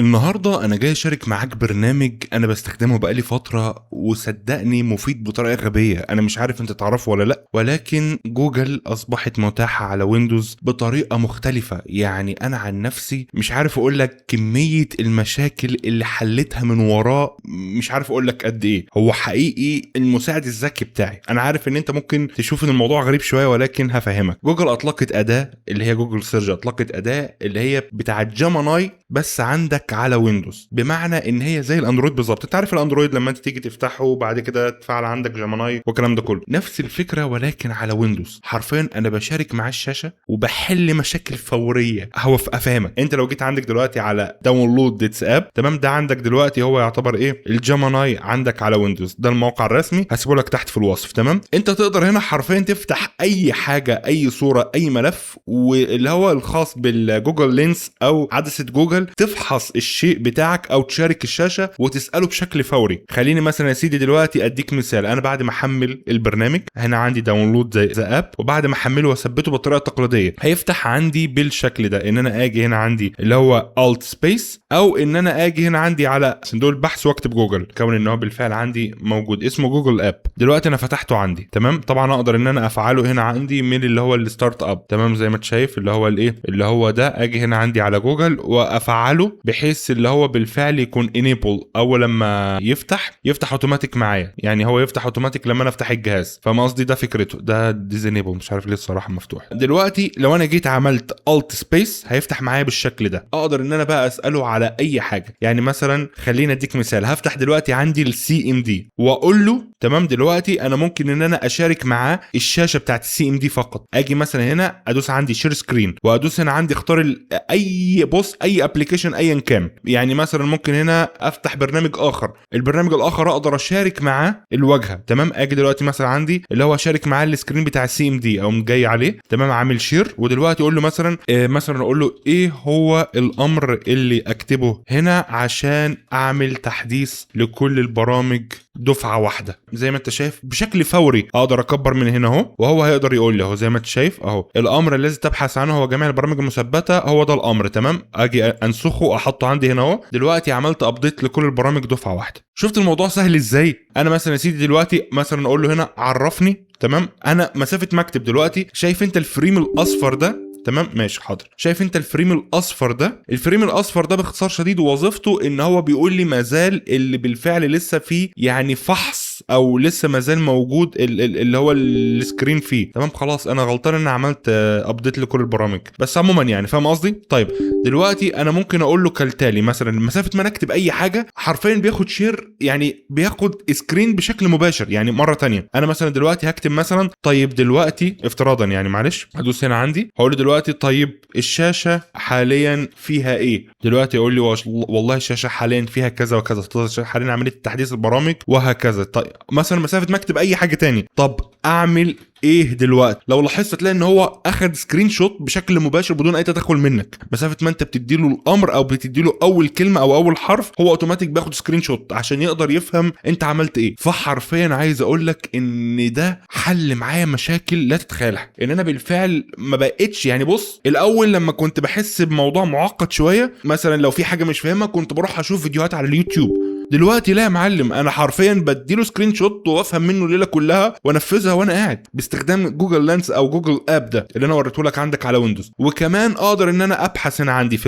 النهاردة أنا جاي أشارك معاك برنامج أنا بستخدمه بقالي فترة، وصدقني مفيد بطريقة غبية. أنا مش عارف أنت تعرفه ولا لأ، ولكن جوجل أصبحت متاحة على ويندوز بطريقة مختلفة. يعني أنا عن نفسي مش عارف أقولك كمية المشاكل اللي حلتها من وراه، مش عارف أقولك قد إيه. هو حقيقي المساعد الذكي بتاعي. أنا عارف إن أنت ممكن تشوف إن الموضوع غريب شوية، ولكن هفهمك. جوجل أطلقت أداة اللي هي جوجل سيرج، أطلقت أداة اللي هي بتاعت جيميناي بس عندك على ويندوز، بمعنى ان هي زي الاندرويد بالظبط. انت عارف الاندرويد لما انت تيجي تفتحه وبعد كده تفعل عندك جيميناي والكلام ده كله، نفس الفكره ولكن على ويندوز. حرفيا انا بشارك مع الشاشه وبحل مشاكل فوريه. هو افهمك، انت لو جيت عندك دلوقتي على داونلود ديتس اب، تمام، ده عندك دلوقتي هو يعتبر ايه؟ الجيميناي عندك على ويندوز. ده الموقع الرسمي، هسيبه لك تحت في الوصف. تمام، انت تقدر هنا حرفيا تفتح اي حاجه، اي صوره، اي ملف، واللي هو الخاص بالجوجل لينس او عدسه جوجل، تفحص الشيء بتاعك او تشارك الشاشه وتساله بشكل فوري. خليني مثلا يا سيدي دلوقتي اديك مثال. انا بعد ما احمل البرنامج هنا عندي داونلود زي اب، وبعد ما احمله واثبته بالطريقه التقليديه هيفتح عندي بالشكل ده. ان انا اجي هنا عندي اللي هو الت سبيس، او ان انا اجي هنا عندي على صندوق البحث واكتب جوجل، كون ان هو بالفعل عندي موجود اسمه جوجل اب. دلوقتي انا فتحته عندي، تمام. طبعا اقدر ان انا افعله هنا عندي من اللي هو الستارت اب، تمام، زي ما انت شايف اللي هو الايه، اللي هو ده. اجي هنا عندي على جوجل وافعله بحيث اللي هو بالفعل يكون enable. اول لما يفتح اوتوماتيك معايا، يعني هو يفتح اوتوماتيك لما انا افتح الجهاز. فما قصدي ده فكرته، ده ديزينيبل، مش عارف ليه الصراحه مفتوح. دلوقتي لو انا جيت عملت الت سبيس هيفتح معايا بالشكل ده. اقدر ان انا بقى اساله على اي حاجه. يعني مثلا خلينا اديك مثال، هفتح دلوقتي عندي السي ام دي واقول له تمام. دلوقتي انا ممكن ان انا اشارك معاه الشاشه بتاعت السي ام دي فقط. اجي مثلا هنا ادوس عندي شير سكرين، وادوس هنا عندي اختار اي اي ابلكيشن ايا كان. يعني مثلا ممكن هنا افتح برنامج اخر، البرنامج الاخر اقدر اشارك معاه الواجهه، تمام. اجي دلوقتي مثلا عندي اللي هو اشارك معاه السكرين بتاع السي ام دي، او جاي عليه، تمام، عامل شير. ودلوقتي اقول له مثلا مثلا اقول له ايه هو الامر اللي اكتبه هنا عشان اعمل تحديث لكل البرامج دفعه واحده. زي ما انت شايف بشكل فوري اقدر اكبر من هنا اهو، وهو هيقدر يقول لي اهو زي ما انت شايف اهو، الامر الذي تبحث عنه هو جميع البرامج المثبته، هو ده الامر، تمام. اجي انسخه واحطه عندي هنا اهو. دلوقتي عملت ابديت لكل البرامج دفعه واحده. شفت الموضوع سهل ازاي؟ انا مثلا يا سيدي دلوقتي مثلا اقول له هنا عرفني، تمام، انا مسافه مكتب دلوقتي. شايف انت الفريم الاصفر ده؟ تمام، ماشي، حاضر. شايف انت الفريم الاصفر ده؟ الفريم الاصفر ده باختصار شديد وظيفته ان هو بيقول لي مازال اللي بالفعل لسه فيه يعني فحص، او لسه مازال موجود اللي هو السكرين فيه، تمام. خلاص انا غلطان ان عملت ابديت لكل البرامج، بس عموما يعني فاهم قصدي. طيب دلوقتي انا ممكن اقول له كالتالي، مثلا مسافه ما نكتب اي حاجه حرفيا بياخد شير، يعني بياخد سكرين بشكل مباشر. يعني مره تانية انا مثلا دلوقتي هكتب مثلا طيب دلوقتي افتراضا، يعني معلش هدوس هنا عندي هقول له دلوقتي طيب الشاشه حاليا فيها ايه. دلوقتي يقول لي والله الشاشه حاليا فيها كذا وكذا، حاليا عمليه تحديث البرامج وهكذا. طيب مثلا مسافه ما اكتب اي حاجه تاني، طب اعمل ايه دلوقتي؟ لو لاحظت تلاقي ان هو اخد سكرين شوت بشكل مباشر بدون اي تدخل منك. مسافه ما انت بتديله الامر او بتديله اول كلمه او اول حرف، هو اوتوماتيك بياخد سكرين شوت عشان يقدر يفهم انت عملت ايه. فحرفيا عايز اقول لك ان ده حل معايا مشاكل لا تتخيلها. ان انا بالفعل ما بقتش، يعني بص، الاول لما كنت بحس بموضوع معقد شويه، مثلا لو في حاجه مش فاهمها كنت بروح اشوف فيديوهات على اليوتيوب. دلوقتي لا يا معلم، انا حرفيا بديله سكرين شوت وافهم منه الليله كلها وانفذها وانا قاعد باستخدام جوجل لينس او جوجل اب ده اللي انا وريته لك عندك على ويندوز. وكمان اقدر ان انا ابحث هنا عندي في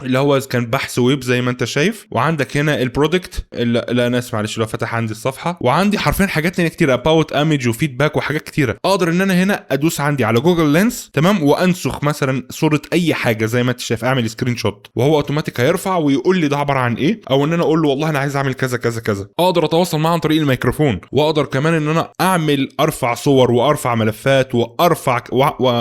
اللي هو كان بحث ويب زي ما انت شايف، وعندك هنا البرودكت اللي انا اسمع معلش لو فتح عندي الصفحه، وعندي حرفيا حاجات تانية كتير، اباوت ايمج وفيدباك وحاجات كتيره. اقدر ان انا هنا ادوس عندي على جوجل لينس، تمام، وانسخ مثلا صوره اي حاجه زي ما انت شايف، اعمل سكرين شوت وهو اوتوماتيك هيرفع ويقول لي ده عباره عن ايه، او ان انا اقول له والله انا عايز اعمل كذا كذا كذا. اقدر اتواصل معاه عن طريق الميكروفون، واقدر كمان ان انا ارفع صور وارفع ملفات وارفع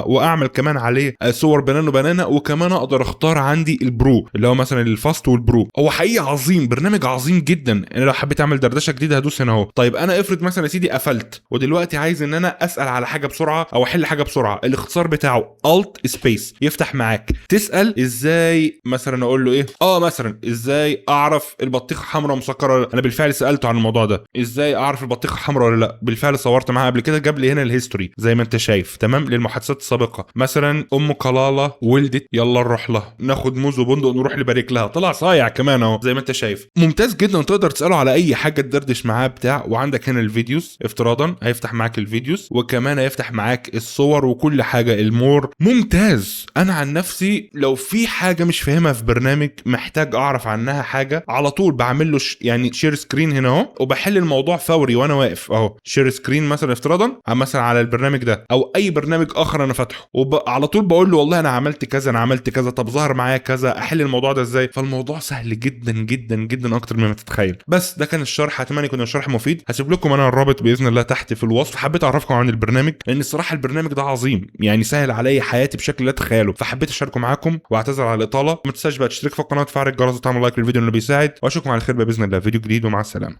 واعمل كمان عليه صور بنانا. وكمان اقدر اختار عندي البرو اللي هو مثلا الفاست والبرو. هو حقيقي عظيم، برنامج عظيم جدا. انا لو حبيت اعمل دردشه جديده هدوس هنا اهو. طيب انا افرض مثلا يا سيدي قفلت ودلوقتي عايز ان انا اسال على حاجه بسرعه او احل حاجه بسرعه، الاختصار بتاعه الت سبيس يفتح معاك. تسال ازاي مثلا اقول له ايه، مثلا ازاي اعرف البطيخه حمراء مسكره. انا بالفعل سالته عن الموضوع ده، ازاي اعرف البطيخه حمراء ولا لا. بالفعل صورت معاه قبل كده، جاب لي هنا الهيستوري زي ما انت شايف تمام للمحادثات السابقه. مثلا ام كلاله ولدت، يلا نروح لها ناخد موز وبندق نروح نبارك لها، طلع صايع كمان اهو زي ما انت شايف. ممتاز جدا، تقدر تساله على اي حاجه تدردش معاه بتاع. وعندك هنا الفيديوز افتراضا هيفتح معاك الفيديوز، وكمان هيفتح معاك الصور وكل حاجه المور. ممتاز. انا عن نفسي لو في حاجه مش فاهمها في برنامج محتاج اعرف عنها حاجه، على طول بعمل له يعني شير سكرين هنا اهو، وبحل الموضوع فوري وانا واقف اهو. شير سكرين مثلا افتراضا مثلا على البرنامج ده او اي برنامج اخر انا فاتحه، وعلى طول بقول له والله انا عملت كذا انا عملت كذا، طب ظهر معايا كذا، احل الموضوع ده ازاي. فالموضوع سهل جدا جدا جدا اكتر مما تتخيل. بس ده كان الشرح، اتمنى يكون الشرح مفيد. هسيب لكم انا الرابط باذن الله تحت في الوصف. حبيت اعرفكم عن البرنامج لان الصراحه البرنامج ده عظيم، يعني سهل عليا حياتي بشكل لا تتخيلوا، فحبيت اشاركه معاكم واعتذر على الاطاله. ما تنساش بقى تشترك في القناه وتفعل الجرس وتعمل لايك للفيديو اللي بيساعد، واشوفكم على خير باذن الله فيديو جديد، ومع السلامه.